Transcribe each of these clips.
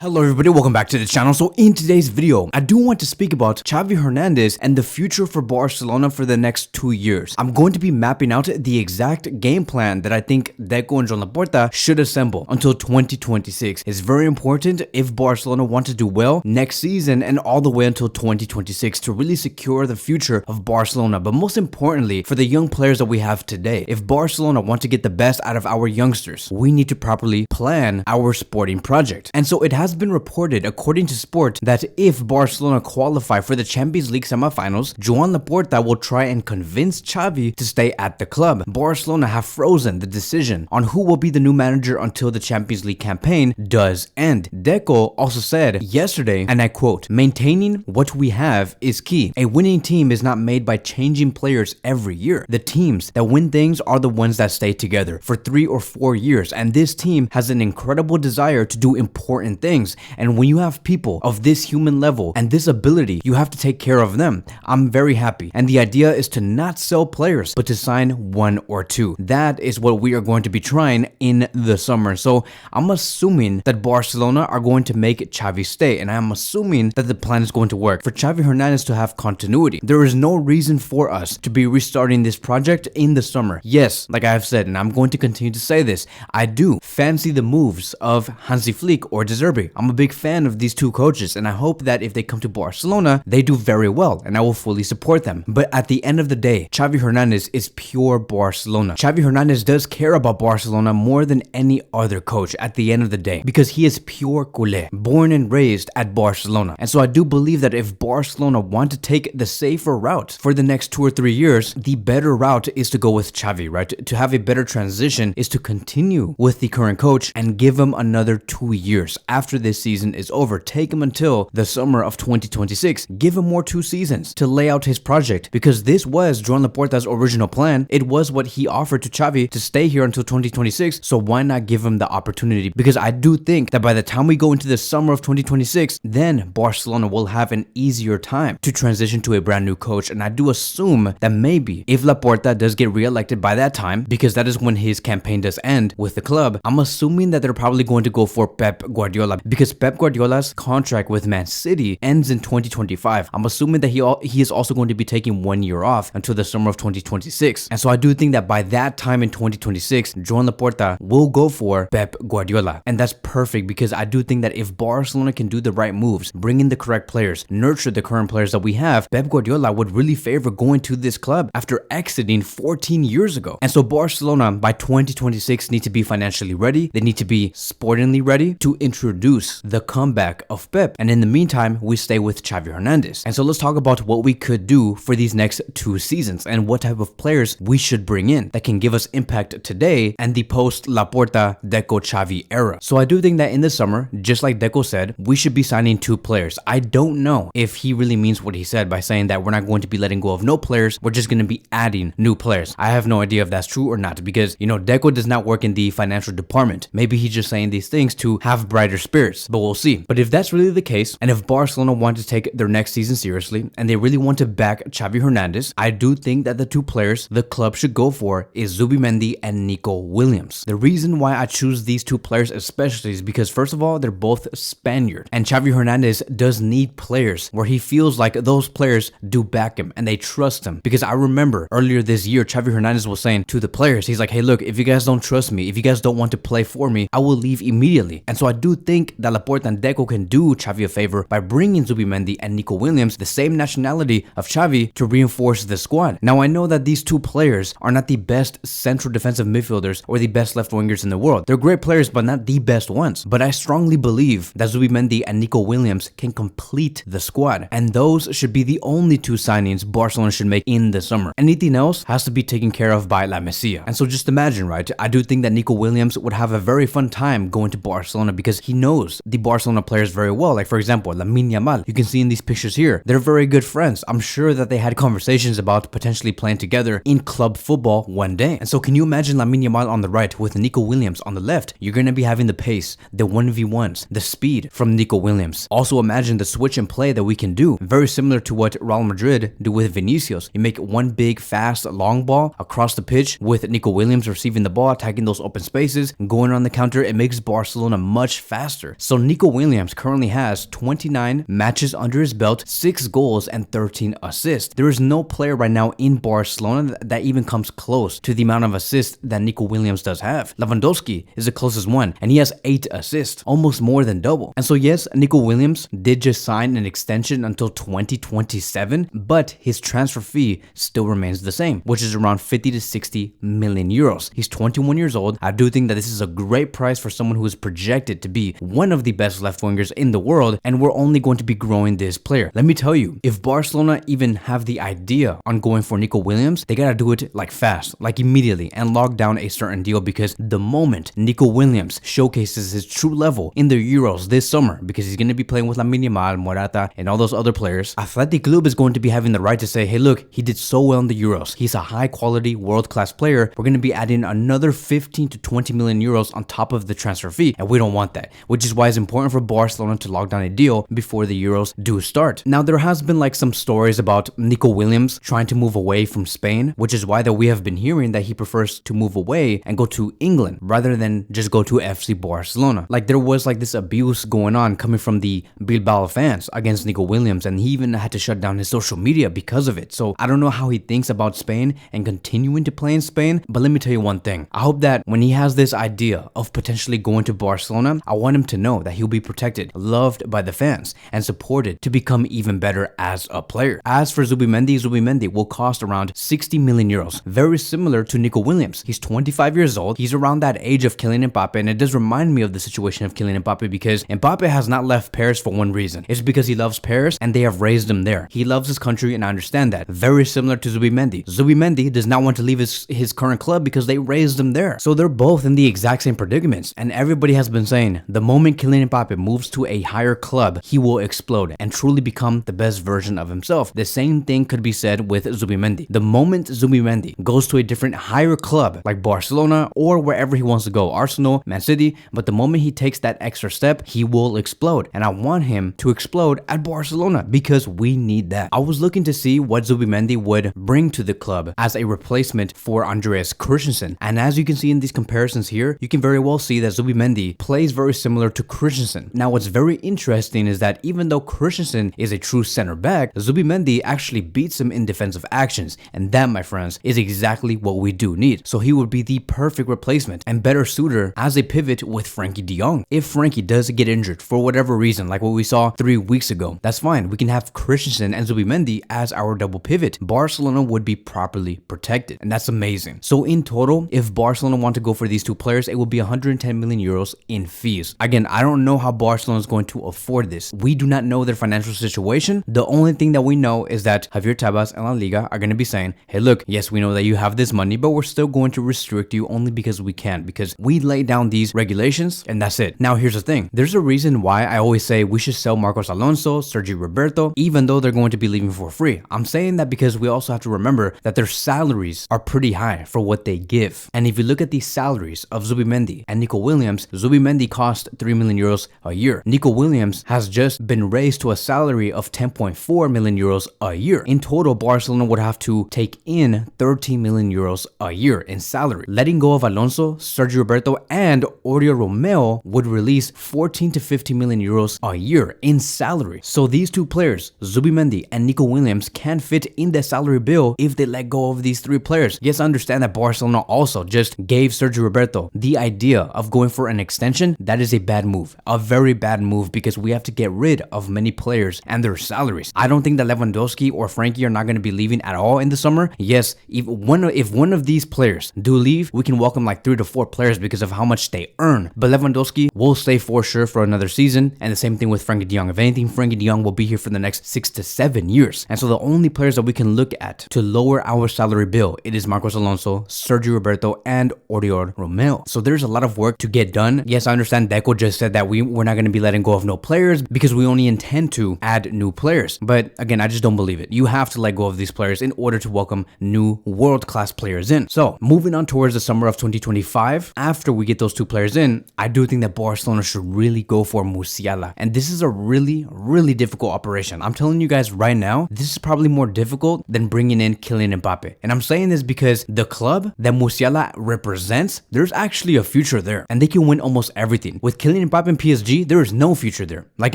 Hello everybody, welcome back to the channel. So in today's video, I do want to speak about Xavi Hernandez and the future for Barcelona for the next 2 years. I'm going to be mapping out the exact game plan that I think Deco and Joan Laporta should assemble until 2026. It's very important if Barcelona want to do well next season and all the way until 2026 to really secure the future of Barcelona. But most importantly, for the young players that we have today, if Barcelona want to get the best out of our youngsters, we need to properly plan our sporting project. And so it has been reported, according to Sport, that if Barcelona qualify for the Champions League semifinals, Joan Laporta will try and convince Xavi to stay at the club. Barcelona have frozen the decision on who will be the new manager until the Champions League campaign does end. Deco also said yesterday, and I quote, "Maintaining what we have is key. A winning team is not made by changing players every year. The teams that win things are the ones that stay together for 3 or 4 years, and this team has an incredible desire to do important things. And when you have people of this human level and this ability, you have to take care of them. I'm very happy. And the idea is to not sell players, but to sign 1 or 2. That is what we are going to be trying in the summer." So I'm assuming that Barcelona are going to make Xavi stay, and I'm assuming that the plan is going to work for Xavi Hernandez to have continuity. There is no reason for us to be restarting this project in the summer. Yes, like I have said, and I'm going to continue to say this, I do fancy the moves of Hansi Flick or De Zerbi. I'm a big fan of these two coaches, and I hope that if they come to Barcelona, they do very well, and I will fully support them. But at the end of the day, Xavi Hernandez is pure Barcelona. Xavi Hernandez does care about Barcelona more than any other coach at the end of the day, because he is pure culé, born and raised at Barcelona. And so I do believe that if Barcelona want to take the safer route for the next 2 or 3 years, the better route is to go with Xavi, right? To have a better transition is to continue with the current coach and give him another 2 years. After this season is over, take him until the summer of 2026. Give him more 2 seasons to lay out his project, because this was Joan Laporta's original plan. It was what he offered to Xavi to stay here until 2026. So why not give him the opportunity? Because I do think that by the time we go into the summer of 2026, then Barcelona will have an easier time to transition to a brand new coach. And I do assume that maybe if Laporta does get re-elected by that time, because that is when his campaign does end with the club, I'm assuming that they're probably going to go for Pep Guardiola, because Pep Guardiola's contract with Man City ends in 2025. I'm assuming that he is also going to be taking 1 year off until the summer of 2026. And so I do think that by that time in 2026, Joan Laporta will go for Pep Guardiola. And that's perfect, because I do think that if Barcelona can do the right moves, bring in the correct players, nurture the current players that we have, Pep Guardiola would really favor going to this club after exiting 14 years ago. And so Barcelona by 2026 need to be financially ready. They need to be sportingly ready to introduce the comeback of Pep. And in the meantime, we stay with Xavi Hernandez. And so let's talk about what we could do for these next 2 seasons and what type of players we should bring in that can give us impact today and the post Laporta Deco Xavi era. So I do think that in the summer, just like Deco said, we should be signing 2 players. I don't know if he really means what he said by saying that we're not going to be letting go of no players, we're just going to be adding new players. I have no idea if that's true or not, because Deco does not work in the financial department. Maybe he's just saying these things to have brighter spirits, but we'll see. But if that's really the case, and if Barcelona want to take their next season seriously, and they really want to back Xavi Hernandez, I do think that the 2 players the club should go for is Zubimendi and Nico Williams. The reason why I choose these 2 players especially is because, first of all, they're both Spaniard, and Xavi Hernandez does need players where he feels like those players do back him and they trust him. Because I remember earlier this year, Xavi Hernandez was saying to the players, he's like, "Hey, look, if you guys don't trust me, if you guys don't want to play for me, I will leave immediately." And so I do think that Laporta and Deco can do Xavi a favor by bringing Zubimendi and Nico Williams, the same nationality of Xavi, to reinforce the squad. Now I know that these 2 players are not the best central defensive midfielders or the best left wingers in the world. They're great players, but not the best ones. But I strongly believe that Zubimendi and Nico Williams can complete the squad, and those should be the only 2 signings Barcelona should make in the summer. Anything else has to be taken care of by La Masia. And so just imagine, right? I do think that Nico Williams would have a very fun time going to Barcelona, because he knows the Barcelona players very well. Like, for example, Lamine Yamal, you can see in these pictures here, they're very good friends. I'm sure that they had conversations about potentially playing together in club football one day. And so can you imagine Lamine Yamal on the right with Nico Williams on the left? You're going to be having the pace, the 1v1s, the speed from Nico Williams. Also imagine the switch and play that we can do, very similar to what Real Madrid do with Vinicius. You make one big, fast, long ball across the pitch with Nico Williams receiving the ball, attacking those open spaces, and going on the counter. It makes Barcelona much faster. roster. So Nico Williams currently has 29 matches under his belt, 6 goals and 13 assists. There is no player right now in Barcelona that even comes close to the amount of assists that Nico Williams does have. Lewandowski is the closest one, and he has 8 assists, almost more than double. And so yes, Nico Williams did just sign an extension until 2027, but his transfer fee still remains the same, which is around 50 to 60 million euros. He's 21 years old. I do think that this is a great price for someone who is projected to be one of the best left wingers in the world, and we're only going to be growing this player. Let me tell you, if Barcelona even have the idea on going for Nico Williams, they gotta do it like fast, like immediately, and lock down a certain deal, because the moment Nico Williams showcases his true level in the Euros this summer, because he's gonna be playing with Lamine Yamal, Morata, and all those other players, Athletic Club is going to be having the right to say, hey look, he did so well in the Euros. He's a high quality world-class player. We're gonna be adding another 15 to 20 million euros on top of the transfer fee, and we don't want that, which is why it's important for Barcelona to lock down a deal before the Euros do start. Now, there has been like some stories about Nico Williams trying to move away from Spain, which is why that we have been hearing that he prefers to move away and go to England rather than just go to FC Barcelona. Like, there was like this abuse going on coming from the Bilbao fans against Nico Williams, and he even had to shut down his social media because of it. So I don't know how he thinks about Spain and continuing to play in Spain, but let me tell you one thing. I hope that when he has this idea of potentially going to Barcelona, I want him to know that he'll be protected, loved by the fans, and supported to become even better as a player. As for Zubimendi will cost around 60 million euros, very similar to Nico Williams. He's 25 years old. He's around that age of Kylian Mbappe, and it does remind me of the situation of Kylian Mbappe, because Mbappe has not left Paris for one reason. It's because he loves Paris and they have raised him there. He loves his country, and I understand that. Very similar to Zubimendi. Zubimendi does not want to leave his current club because they raised him there. So they're both in the exact same predicaments, and everybody has been saying the moment Kylian Mbappe moves to a higher club, he will explode and truly become the best version of himself. The same thing could be said with Zubimendi. The moment Zubimendi goes to a different higher club like Barcelona or wherever he wants to go, Arsenal, Man City, but the moment he takes that extra step, he will explode, and I want him to explode at Barcelona because we need that. I was looking to see what Zubimendi would bring to the club as a replacement for Andreas Christensen, and as you can see in these comparisons here, you can very well see that Zubimendi plays very similar to Christensen. Now, what's very interesting is that even though Christensen is a true center back, Zubimendi actually beats him in defensive actions, and that, my friends, is exactly what we do need. So he would be the perfect replacement and better suitor as a pivot with Frankie de Jong. If Frankie does get injured for whatever reason, like what we saw 3 weeks ago, that's fine. We can have Christensen and Zubimendi as our double pivot. Barcelona would be properly protected, and that's amazing. So in total, if Barcelona want to go for these two players, it will be 110 million euros in fees. Again, I don't know how Barcelona is going to afford this. We do not know their financial situation. The only thing that we know is that Javier Tebas and La Liga are going to be saying, hey look, yes, we know that you have this money, but we're still going to restrict you only because we can, because we lay down these regulations, and that's it. Now, here's the thing. There's a reason why I always say we should sell Marcos Alonso, Sergio Roberto, even though they're going to be leaving for free. I'm saying that because we also have to remember that their salaries are pretty high for what they give. And if you look at the salaries of Zubimendi and Nico Williams, Zubimendi cost 3 million euros a year. Nico Williams has just been raised to a salary of 10.4 million euros a year. In total, Barcelona would have to take in 13 million euros a year in salary. Letting go of Alonso, Sergio Roberto, and Oriol Romeo would release 14 to 15 million euros a year in salary. So these two players, Zubimendi and Nico Williams, can fit in the salary bill if they let go of these three players. Yes, I understand that Barcelona also just gave Sergio Roberto the idea of going for an extension. That is a bad move, a very bad move, because we have to get rid of many players and their salaries. I don't think that Lewandowski or Frankie are not going to be leaving at all in the summer. Yes, if one of these players do leave, we can welcome like 3 to 4 players because of how much they earn. But Lewandowski will stay for sure for another season, and the same thing with Frankie de Jong. If anything, Frankie de Jong will be here for the next 6 to 7 years. And so the only players that we can look at to lower our salary bill, it is Marcos Alonso, Sergio Roberto, and Oriol Romeo. So there's a lot of work to get done. Yes, I understand Deco just said that we're not going to be letting go of no players because we only intend to add new players. But again, I just don't believe it. You have to let go of these players in order to welcome new world-class players in. So moving on towards the summer of 2025, after we get those two players in, I do think that Barcelona should really go for Musiala. And this is a really, really difficult operation. I'm telling you guys right now, this is probably more difficult than bringing in Kylian Mbappe. And I'm saying this because the club that Musiala represents, there's actually a future there, and they can win almost everything. With Kylian Kylian Mbappe in PSG, there is no future there, like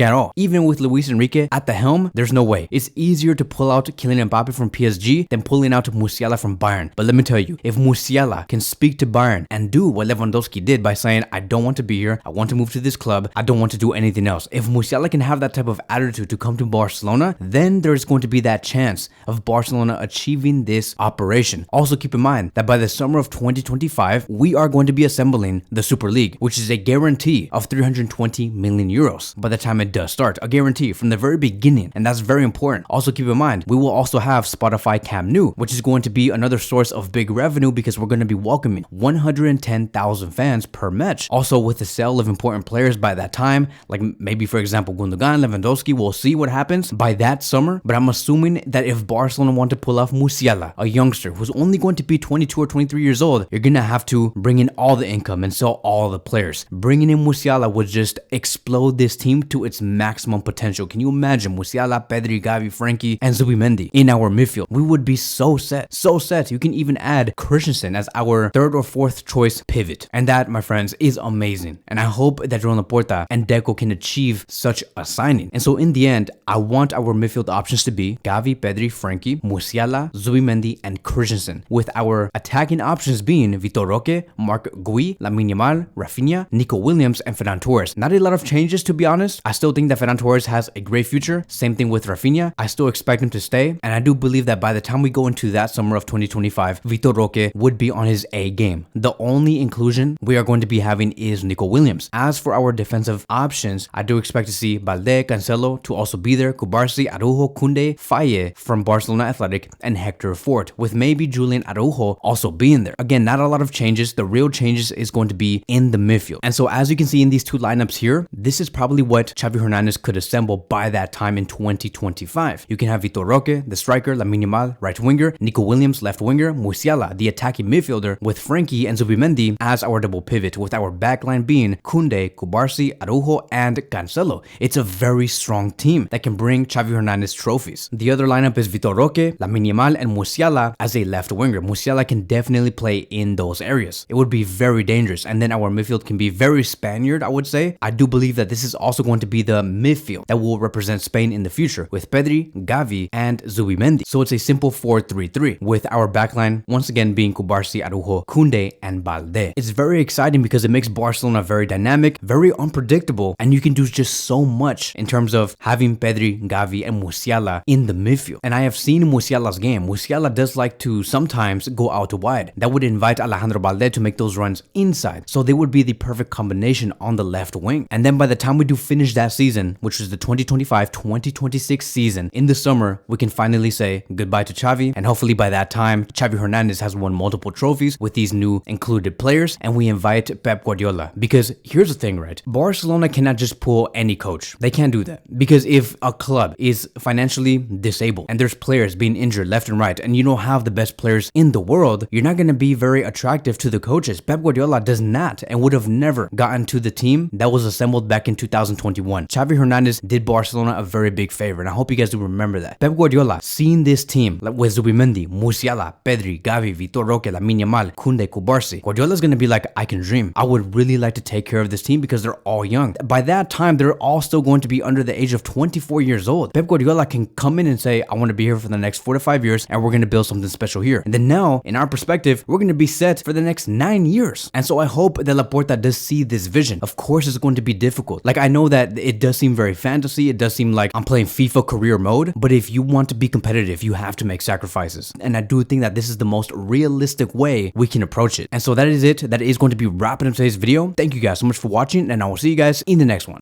at all. Even with Luis Enrique at the helm, there's no way. It's easier to pull out Kylian Mbappe from PSG than pulling out Musiala from Bayern. But let me tell you, if Musiala can speak to Bayern and do what Lewandowski did by saying, I don't want to be here, I want to move to this club, I don't want to do anything else. If Musiala can have that type of attitude to come to Barcelona, then there's going to be that chance of Barcelona achieving this operation. Also keep in mind that by the summer of 2025, we are going to be assembling the Super League, which is a guarantee of 320 million euros by the time it does start. A guarantee from the very beginning, and that's very important. Also keep in mind, we will also have Spotify Camp Nou, which is going to be another source of big revenue because we're going to be welcoming 110,000 fans per match. Also with the sale of important players by that time, like maybe for example Gundogan, Lewandowski, we'll see what happens by that summer. But I'm assuming that if Barcelona want to pull off Musiala, a youngster who's only going to be 22 or 23 years old, you're going to have to bring in all the income and sell all the players. Bringing in Musiala would just explode this team to its maximum potential. Can you imagine Musiala, Pedri, Xavi, Frankie, and Zubimendi in our midfield? We would be so set, so set. You can even add Christensen as our third or fourth choice pivot. And that, my friends, is amazing. And I hope that Joan Laporta and Deco can achieve such a signing. And so in the end, I want our midfield options to be Xavi, Pedri, Frankie, Musiala, Zubimendi, and Christensen, with our attacking options being Vitor Roque, Marc Gui, Lamine Yamal, Rafinha, Nico Williams, and Ferran Torres. Not a lot of changes, to be honest. I still think that Ferran Torres has a great future. Same thing with Rafinha. I still expect him to stay. And I do believe that by the time we go into that summer of 2025, Vitor Roque would be on his A game. The only inclusion we are going to be having is Nico Williams. As for our defensive options, I do expect to see Balde, Cancelo to also be there, Cubarsí, Araujo, Koundé, Faye from Barcelona Athletic, and Hector Fort, with maybe Julian Araujo also being there. Again, not a lot of changes. The real changes is going to be in the midfield. And so as you can see in these two lineups here, this is probably what Xavi Hernandez could assemble by that time in 2025. You can have Vitor Roque, the striker, Lamine Yamal, right winger, Nico Williams, left winger, Musiala, the attacking midfielder, with Frankie and Zubimendi as our double pivot, with our backline being Koundé, Cubarsí, Araujo, and Cancelo. It's a very strong team that can bring Xavi Hernandez trophies. The other lineup is Vitor Roque, Lamine Yamal, and Musiala as a left winger. Musiala can definitely play in those areas. It would be very dangerous. And then our midfield can be very Spaniard, I would say. I do believe that this is also going to be the midfield that will represent Spain in the future, with Pedri, Xavi, and Zubimendi. So it's a simple 4-3-3, with our backline once again being Cubarsí, Araujo, Koundé, and Balde. It's very exciting because it makes Barcelona very dynamic, very unpredictable, and you can do just so much in terms of having Pedri, Xavi, and Musiala in the midfield. And I have seen Musiala's game. Musiala does like to sometimes go out wide. That would invite Alejandro Balde to make those runs inside. So they would be the perfect combination on the left wing. And then by the time we do finish that season, which is the 2025-2026 season, in the summer, we can finally say goodbye to Xavi. And hopefully by that time, Xavi Hernandez has won multiple trophies with these new included players. And we invite Pep Guardiola. Because here's the thing, right? Barcelona cannot just pull any coach. They can't do that. Because if a club is financially disabled and there's players being injured left and right, and you don't have the best players in the world, you're not going to be very attractive to the coaches. Pep Guardiola does not and would have never gotten to the team that was assembled back in 2021. Xavi Hernandez did Barcelona a very big favor, and I hope you guys do remember that. Pep Guardiola, seeing this team with Zubimendi, Musiala, Pedri, Xavi, Vitor Roque, Lamine Yamal, Koundé, Cubarsí, Guardiola's going to be like, I can dream. I would really like to take care of this team because they're all young. By that time, they're all still going to be under the age of 24 years old. Pep Guardiola can come in and say, I want to be here for the next 4 to 5 years, and we're going to build something special here. And then now, in our perspective, we're going to be set for the next 9 years. And so I hope that Laporta does see this vision. Of course, it's going to be difficult. Like, I know that it does seem very fantasy. It does seem like I'm playing FIFA career mode. But if you want to be competitive, you have to make sacrifices. And I do think that this is the most realistic way we can approach it. And so that is it. That is going to be wrapping up today's video. Thank you guys so much for watching, and I will see you guys in the next one.